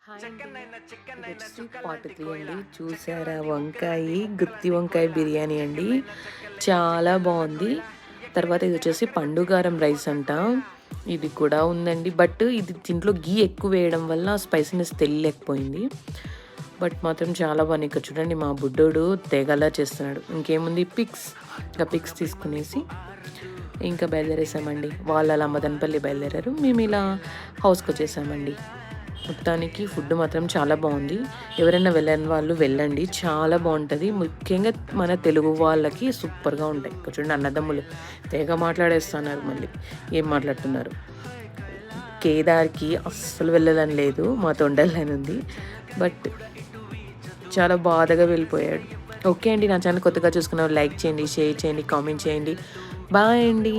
Hi అండి. ఇది వచ్చేసి పార్ట్ 3 అండి. చూసారా వంకాయ, గుత్తి వంకాయ బిర్యానీ అండి. చాలా బాగుంది. తర్వాత ఇది వచ్చేసి పండుగారం రైస్ అంట. ఇది కూడా ఉందండి. బట్ ఇది దీంట్లో గీ ఎక్కువ వేయడం వల్ల స్పైసీనెస్ తెలియలేకపోయింది. బట్ మాత్రం చాలా బాగుంది. ఇక్కడ చూడండి మా బుడ్డోడు తెగలా చేస్తున్నాడు. ఇంకేముంది ఇంకా పిక్స్ తీసుకునేసి ఇంకా బయలుదేరేసామండి. వాళ్ళు అలా మదనపల్లి బయలుదేరారు, మేము ఇలా హౌస్కి వచ్చేసామండి. మొత్తానికి ఫుడ్ మాత్రం చాలా బాగుంది. ఎవరైనా వెళ్ళని వాళ్ళు వెళ్ళండి, చాలా బాగుంటుంది. ముఖ్యంగా మన తెలుగు వాళ్ళకి సూపర్గా ఉంటాయి. ఇక్కడ చూడండి అన్నదమ్ములు తెగ మాట్లాడేస్తున్నారు. మళ్ళీ ఏం మాట్లాడుతున్నారు. కేదార్కి అస్సలు వెళ్ళదని లేదు, మా తొండలని ఉంది. బట్ చాలా బాధగా వెళ్ళిపోయాడు. ఓకే అండి, నా ఛానల్ కొత్తగా చూసుకున్న లైక్ చేయండి, షేర్ చేయండి, కామెంట్ చేయండి. బాయ్ అండి.